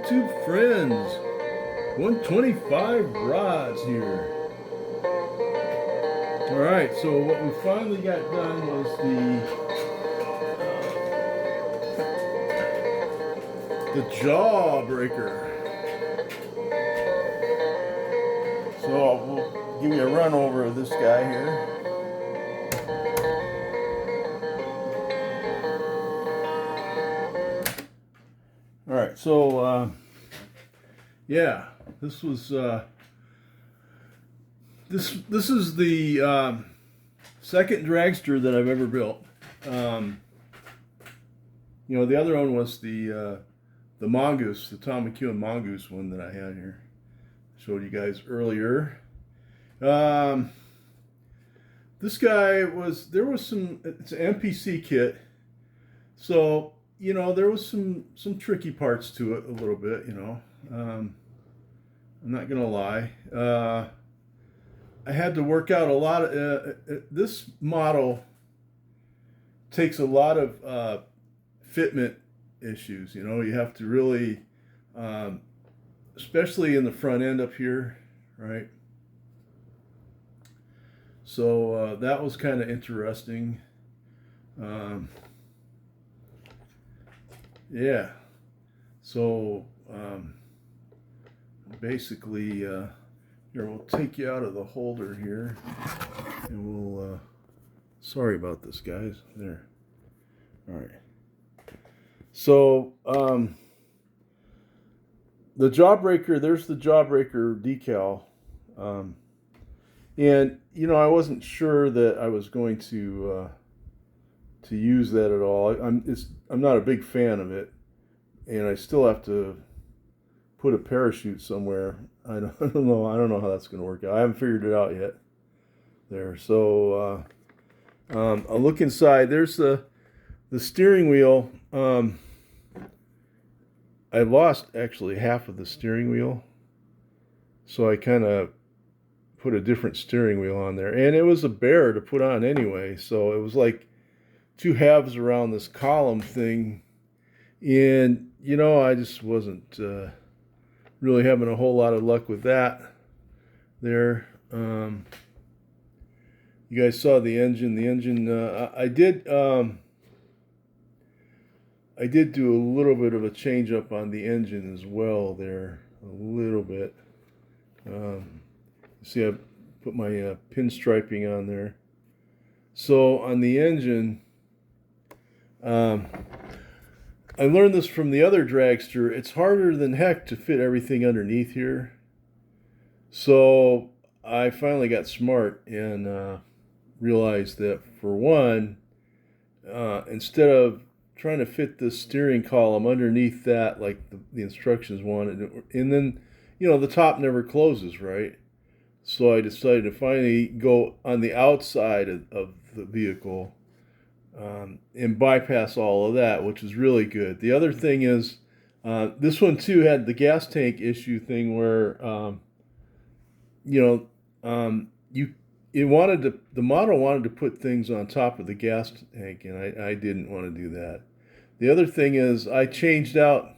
YouTube friends. 125 rods here. Alright, so what we finally got done was the Jawbreaker. So we'll give you a run over of this guy here. Alright, so yeah, this was this is the second dragster that I've ever built. You know, the other one was the mongoose, the Tom McEwen mongoose one that I had here. Showed you guys earlier. This guy was, there was some, it's an MPC kit, so you know there was some tricky parts to it a little bit. You know, I'm not gonna lie. I had to work out a lot of this model takes a lot of fitment issues. You know, you have to really, especially in the front end up here, right? So that was kind of interesting. Yeah. So basically, here, we'll take you out of the holder here, and we'll. Sorry about this, guys. There. All right. So the Jawbreaker. There's the Jawbreaker decal. And you know, I wasn't sure that I was going to use that at all. I'm not a big fan of it, and I still have to put a parachute somewhere. I don't know. I don't know how that's going to work out. I haven't figured it out yet. There. So I'll look inside. There's the steering wheel. I lost actually half of the steering wheel, so I kind of put a different steering wheel on there, and it was a bear to put on anyway, so it was like two halves around this column thing, and you know, I just wasn't really having a whole lot of luck with that there. You guys saw the engine. I did do a little bit of a change up on the engine as well there, a little bit. See, I put my pinstriping on there. So on the engine, I learned this from the other dragster. It's harder than heck to fit everything underneath here. So I finally got smart and realized that, for one, instead of trying to fit the steering column underneath that like the instructions wanted, and then, you know, the top never closes, right? So I decided to finally go on the outside of the vehicle and bypass all of that, which is really good. The other thing is, this one too had the gas tank issue thing where, you know, the model wanted to put things on top of the gas tank, and I didn't want to do that. The other thing is, I changed out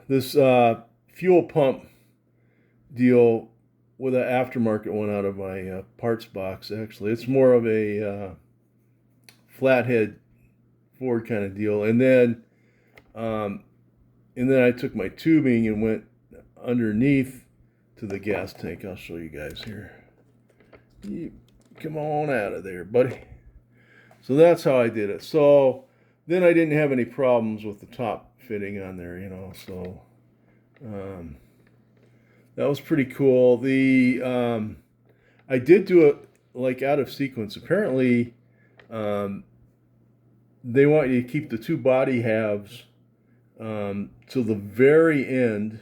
this fuel pump deal with an aftermarket one out of my parts box. Actually, it's more of a flathead Ford kind of deal, and then I took my tubing and went underneath to the gas tank. I'll show you guys here. You come on out of there, buddy. So that's how I did it. So then I didn't have any problems with the top fitting on there, you know. So that was pretty cool. I did do it like out of sequence. Apparently, they want you to keep the two body halves till the very end,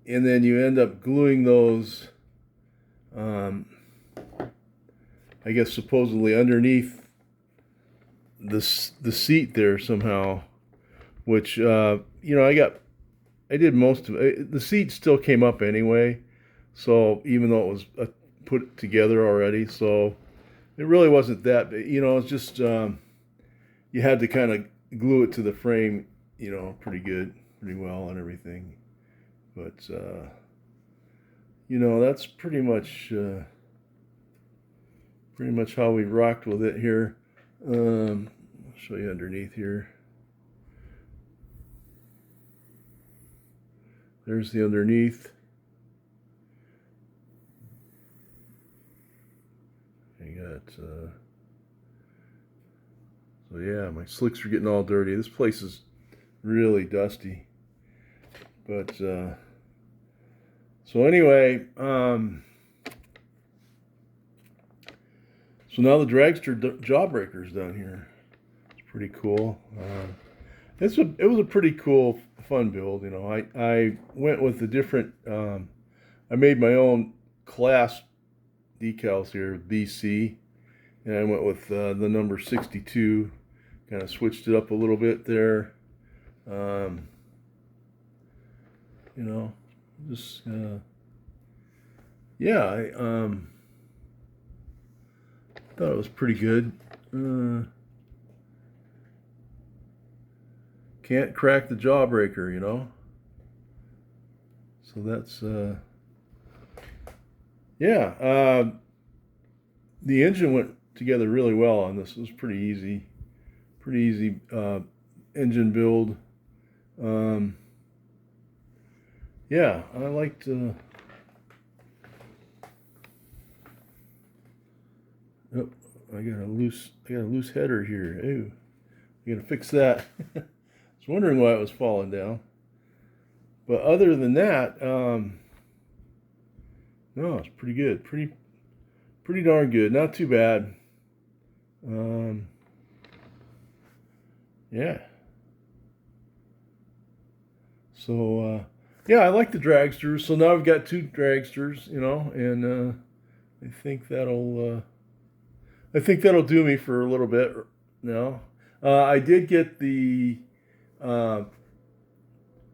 and then you end up gluing those, I guess supposedly underneath the seat there somehow, which you know, I did most of it. The seat still came up anyway, so even though it was put together already, so it really wasn't that big. You know, it's just you had to kind of glue it to the frame you know, pretty good, pretty well and everything. But, you know, that's pretty much how we rocked with it here. I'll show you underneath here. There's the underneath. You got, so yeah, my slicks are getting all dirty. This place is really dusty. But, so anyway, so now the dragster Jawbreaker's done here. It's pretty cool. It was a pretty cool, fun build. You know, I went with the different. I made my own class decals here, BC, and I went with the number 62. Kind of switched it up a little bit there. You know, just yeah, I thought it was pretty good. Can't crack the Jawbreaker, you know. So that's yeah. The engine went together really well on this. It was pretty easy engine build. Yeah, I liked. Oh, I got a loose header here. Ooh, I gotta fix that. I was wondering why it was falling down. But other than that, no, it's pretty good. Pretty darn good. Not too bad. Yeah. So, yeah, I like the dragsters. So now I've got 2 dragsters, you know, and I think that'll do me for a little bit now. I did get the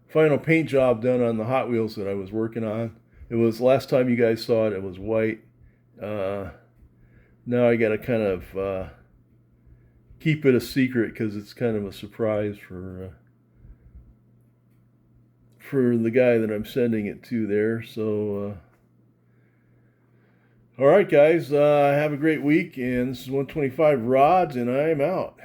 final paint job done on the Hot Wheels that I was working on. It was, last time you guys saw it, it was white. Now I got to kind of keep it a secret because it's kind of a surprise for the guy that I'm sending it to there. So, all right, guys, have a great week. And this is 125 Rods, and I'm out.